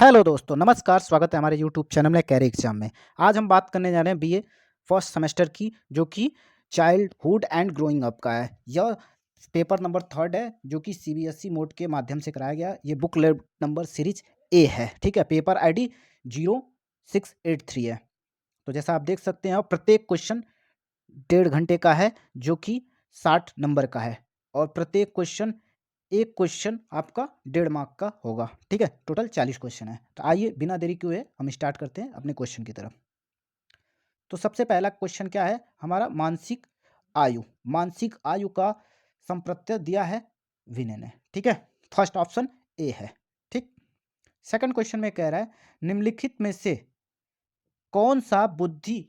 Hello दोस्तों, नमस्कार। स्वागत है हमारे यूट्यूब चैनल में कैरियर एग्जाम में। आज हम बात करने जा रहे हैं बीए फर्स्ट सेमेस्टर की, जो कि चाइल्डहुड एंड ग्रोइंग अप का है। यह पेपर नंबर 3 है, जो कि सीबीएसई मोड के माध्यम से कराया गया। ये book let number series A है, ठीक है। पेपर आईडी 0683 है। तो जैसा आप देख सकते हैं, प्रत्येक क्वेश्चन 1.5 घंटे का है, जो कि 60 नंबर का है। और प्रत्येक क्वेश्चन एक क्वेश्चन आपका 1.5 मार्क का होगा, ठीक है। टोटल 40 क्वेश्चन है। तो आइए बिना देरी किए हुए हम स्टार्ट करते हैं अपने क्वेश्चन की तरफ। तो सबसे पहला क्वेश्चन क्या है हमारा? मानसिक आयु। मानसिक आयु का संप्रत्यय दिया है विनय ने, ठीक है। फर्स्ट ऑप्शन ए है, ठीक। सेकंड क्वेश्चन में कह रहा है, निम्नलिखित में से कौन सा बुद्धि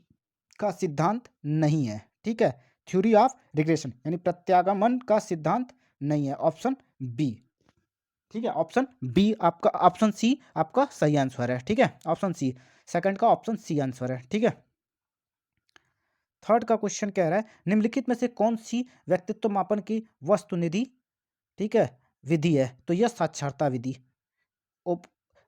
का सिद्धांत नहीं है, ठीक है। थ्योरी ऑफ रिग्रेशन यानी प्रत्यागमन का सिद्धांत नहीं है, ऑप्शन बी, ठीक है। ऑप्शन बी आपका, ऑप्शन सी आपका सही आंसर है, ठीक है। ऑप्शन सी, सेकंड का ऑप्शन सी आंसर है, ठीक है। थर्ड का क्वेश्चन कह रहा है, निम्नलिखित में से कौन सी व्यक्तित्व मापन की वस्तुनिधि, ठीक है, विधि है? तो यह साक्षरता विधि।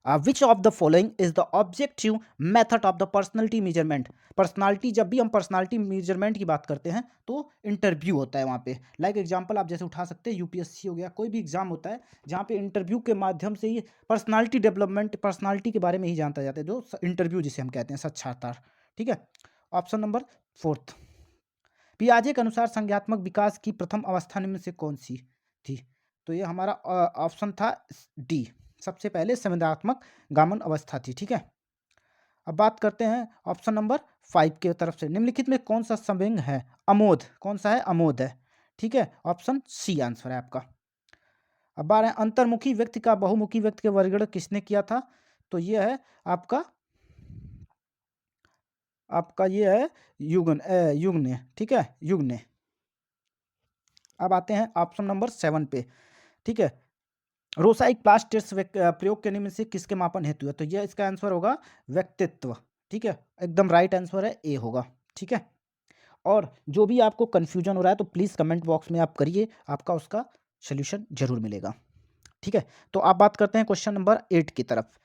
Which of the following is the objective method of the personality measurement? Personality, जब भी हम पर्सनालिटी मेजरमेंट की बात करते हैं तो इंटरव्यू होता है वहाँ पे। लाइक एग्जांपल आप जैसे उठा सकते हैं, यूपीएससी हो गया, कोई भी एग्जाम होता है जहाँ पे इंटरव्यू के माध्यम से ही पर्सनालिटी डेवलपमेंट, पर्सनालिटी के बारे में ही जानता जाता है, जो इंटरव्यू जिसे हम कहते हैं, साक्षात्कार, ठीक है। ऑप्शन नंबर फोर्थ, पियाजे के अनुसार संज्ञात्मक विकास की प्रथम अवस्था निम्न से कौन सी थी? तो ये हमारा ऑप्शन था डी, सबसे पहले संवेदनात्मक गामन अवस्था थी, ठीक है। अब बात करते हैं ऑप्शन नंबर 5 की तरफ से, निम्नलिखित में कौन सा संवेग है? अमोद। कौन सा है? अमोद है, ठीक है। ऑप्शन सी आंसर है आपका। अब बात है, अंतर्मुखी व्यक्ति का बहुमुखी व्यक्ति के वर्गीकरण किसने किया था? तो ये है आपका, ये है युग ने, ठीक है, युग ने। अब आते हैं ऑप्शन नंबर 7 पे, ठीक है। रोसाइक प्लास्ट टेस्ट प्रयोग के निम्न से किसके मापन हेतु है? तो यह इसका आंसर होगा व्यक्तित्व, ठीक है। एकदम राइट आंसर है, ए होगा, ठीक है। और जो भी आपको कन्फ्यूजन हो रहा है तो प्लीज़ कमेंट बॉक्स में आप करिए, आपका उसका सोल्यूशन जरूर मिलेगा, ठीक है। तो आप बात करते हैं क्वेश्चन नंबर 8 की तरफ।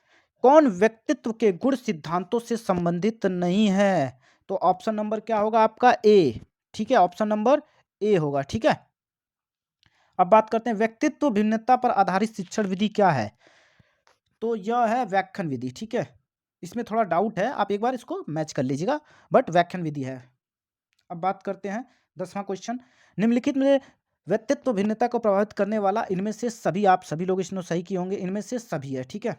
कौन व्यक्तित्व के गुण सिद्धांतों से संबंधित नहीं है? तो ऑप्शन नंबर क्या होगा आपका? ए, ठीक है। ऑप्शन नंबर ए होगा, ठीक है। अब बात करते हैं, व्यक्तित्व भिन्नता पर आधारित शिक्षण विधि क्या है? तो यह है व्याख्यान विधि, ठीक है। इसमें थोड़ा डाउट है, आप एक बार इसको मैच कर लीजिएगा, बट व्याख्यान विधि है। अब बात करते हैं 10वां क्वेश्चन, निम्नलिखित में व्यक्तित्व भिन्नता को प्रभावित करने वाला इनमें से सभी, आप सभी लोग इसमें सही किए होंगे, इनमें से सभी है, ठीक है।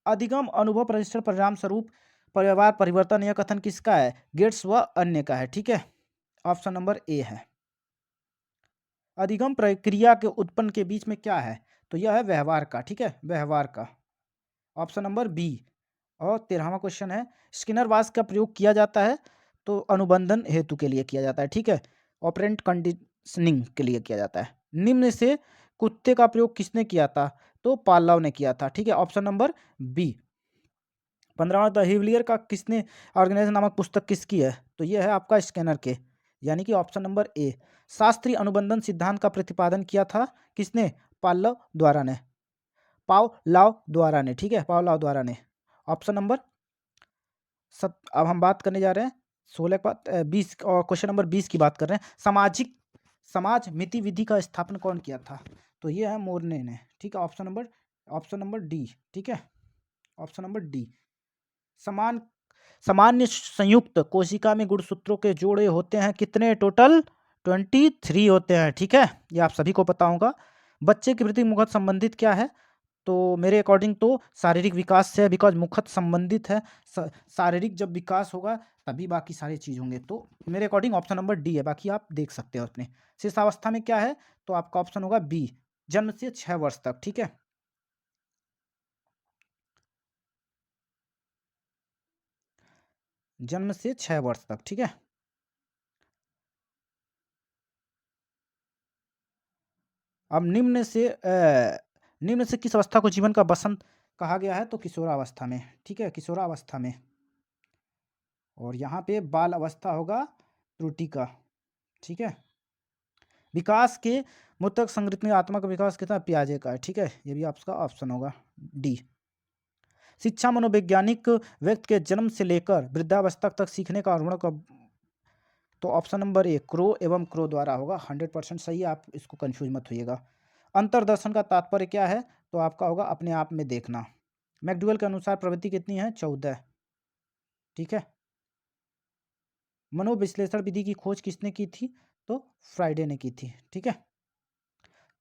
अधिगम अनुभव प्रशिक्षण परिणाम स्वरूप व्यवहार परिवर्तन, यह कथन किसका है? गेट्स व अन्य का है, ठीक है। ऑप्शन नंबर ए है। अधिगम प्रक्रिया के उत्पन्न के बीच में क्या है? तो यह है व्यवहार का, ठीक है, व्यवहार का। Option number B. और 13वां क्वेश्चन है, स्किनर वास का प्रयोग किया जाता है तो अनुबंधन हेतु के लिए किया जाता है, ठीक है। ऑपरेंट कंडीशनिंग के लिए किया जाता है। निम्न से कुत्ते का प्रयोग किसने किया था? तो पाल्लव ने किया था, ठीक है। Option number B. 15वां, द हिवलियर का किसने ऑर्गेनाइजेशन नामक पुस्तक किसकी है? तो यह है आपका स्कैनर के, यानी कि ऑप्शन नंबर ए। शास्त्रीय अनुबंधन सिद्धांत का प्रतिपादन किया था किसने? पाल्लव द्वारा ने, पावलाव द्वारा ने, ठीक है, पावलाव द्वारा ने। ऑप्शन नंबर अब हम बात करने जा रहे हैं 16 के बाद 20, और क्वेश्चन नंबर 20 की बात कर रहे हैं, सामाजिक समाज मिति विधि का स्थापन कौन किया था? तो ये है मोरने ने, ठीक है। ऑप्शन नंबर डी, ठीक है। Option number D. समान सामान्य संयुक्त कोशिका में गुणसूत्रों के जोड़े होते हैं कितने? टोटल 23 होते हैं, ठीक है। ये आप सभी को पता होगा। बच्चे के प्रति मुखत संबंधित क्या है? तो मेरे अकॉर्डिंग तो शारीरिक विकास से है, बिकॉज मुखत संबंधित है। शारीरिक जब विकास होगा तभी बाकी सारी चीज होंगे। तो मेरे अकॉर्डिंग ऑप्शन नंबर डी है, बाकी आप देख सकते हो अपने। शिशुअवस्था में क्या है? तो आपका ऑप्शन होगा बी, जन्म से 6 वर्ष तक, ठीक है। जन्म से 6 वर्ष तक, ठीक है। अब निम्न से किस अवस्था को जीवन का बसंत कहा गया है? तो किशोरावस्था में, ठीक है, किशोरावस्था में। और यहाँ पे बाल अवस्था होगा त्रुटि का, ठीक है। विकास के मुतक संगठनात्मक विकास कितना पियाजे का है, ठीक है, ये भी आपका ऑप्शन होगा डी। शिक्षा मनोवैज्ञानिक व्यक्ति के जन्म से लेकर वृद्धावस्था तक सीखने का हार्मोन का, तो ऑप्शन नंबर ए क्रो एवं क्रो द्वारा होगा, 100% सही है, आप इसको कंफ्यूज मत होइएगा। अंतर्दर्शन का तात्पर्य क्या है, तो आपका होगा अपने आप में देखना। मैकडूवेल के अनुसार प्रवृत्ति कितनी है, 14, ठीक है। मनोविश्लेषण विधि की खोज किसने की थी, तो फ्राइडे ने की थी, ठीक है।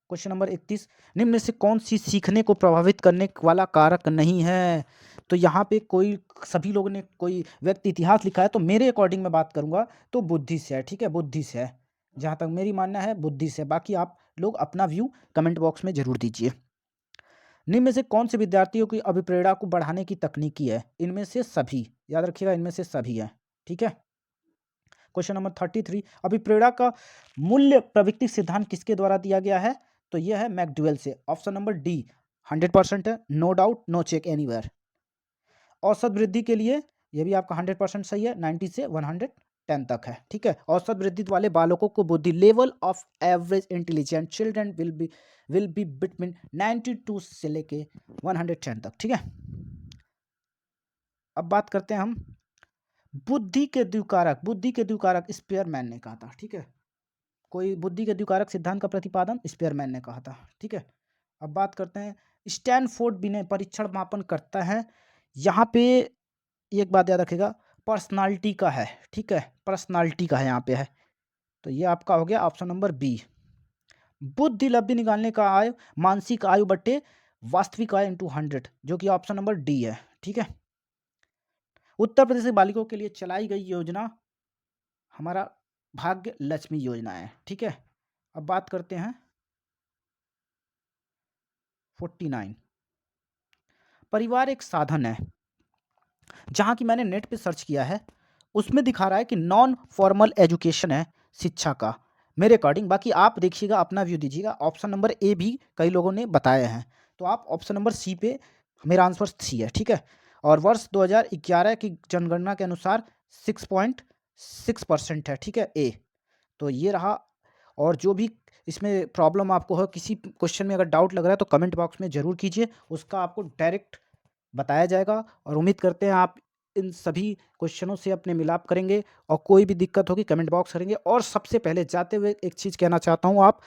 क्वेश्चन नंबर 31, निम्न में से कौन सी सीखने को प्रभावित करने वाला कारक नहीं है, तो यहाँ पे कोई सभी लोगों ने कोई व्यक्ति इतिहास लिखा है, तो मेरे अकॉर्डिंग मैं बात करूंगा तो बुद्धि से है, ठीक है, बुद्धि से है, जहाँ तक मेरी मानना है बुद्धि से। बाकी आप लोग अपना व्यू कमेंट बॉक्स में जरूर दीजिए। निम्न में से कौन से विद्यार्थियों की अभिप्रेरणा को बढ़ाने की तकनीकी है, इनमें से सभी, याद रखिएगा इनमें से सभी है, ठीक है। क्वेश्चन नंबर 33, अभिप्रेरणा का मूल्य प्रवृत्ति सिद्धांत किसके द्वारा दिया गया है, तो यह है मैकडूवेल से, ऑप्शन नंबर डी 100% है, no doubt, no check anywhere. औसत वृद्धि के लिए यह भी आपका 100% सही है, 90 से 110 तक है, ठीक है। औसत वृद्धि वाले बालकों को बुद्धि, level of average intelligent children will be between 92 से लेके 110 तक, ठीक है। अब बात करते हैं हम बुद्धि के द्विकारक स्पेयरमैन ने कहा था, ठीक है। कोई बुद्धि के द्विकारक सिद्धांत का प्रतिपादन स्पेयरमैन ने कहा था, ठीक है। अब बात करते हैं स्टैनफोर्ड विनय परीक्षण मापन करता है, यहाँ पे एक बात याद रखिएगा, पर्सनालिटी का है, ठीक है, पर्सनालिटी का है यहाँ पे है, तो ये आपका हो गया ऑप्शन नंबर बी। बुद्धि लब्धि निकालने का आयु मानसिक आयु बट्टे वास्तविक आयु इंटू 100, जो कि ऑप्शन नंबर डी है, ठीक है। उत्तर प्रदेश के बालिकाओं के लिए चलाई गई योजना हमारा भाग्य लक्ष्मी योजना है, ठीक है। अब बात करते हैं 49, परिवार एक साधन है, जहां की मैंने नेट पे सर्च किया है उसमें दिखा रहा है कि नॉन फॉर्मल एजुकेशन है शिक्षा का, मेरे अकॉर्डिंग। बाकी आप देखिएगा, अपना व्यू दीजिएगा। ऑप्शन नंबर ए भी कई लोगों ने बताए हैं, तो आप ऑप्शन नंबर सी पे, मेरा आंसर सी है, ठीक है। और वर्ष 2011 की जनगणना के अनुसार 6.6% है, ठीक है, ए, तो ये रहा। और जो भी इसमें प्रॉब्लम आपको हो, किसी क्वेश्चन में अगर डाउट लग रहा है तो कमेंट बॉक्स में ज़रूर कीजिए, उसका आपको डायरेक्ट बताया जाएगा। और उम्मीद करते हैं आप इन सभी क्वेश्चनों से अपने मिलाप करेंगे, और कोई भी दिक्कत होगी कमेंट बॉक्स करेंगे। और सबसे पहले जाते हुए एक चीज़ कहना चाहता हूँ, आप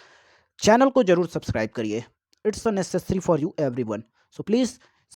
चैनल को जरूर सब्सक्राइब करिए, it's a necessary for you everyone, so please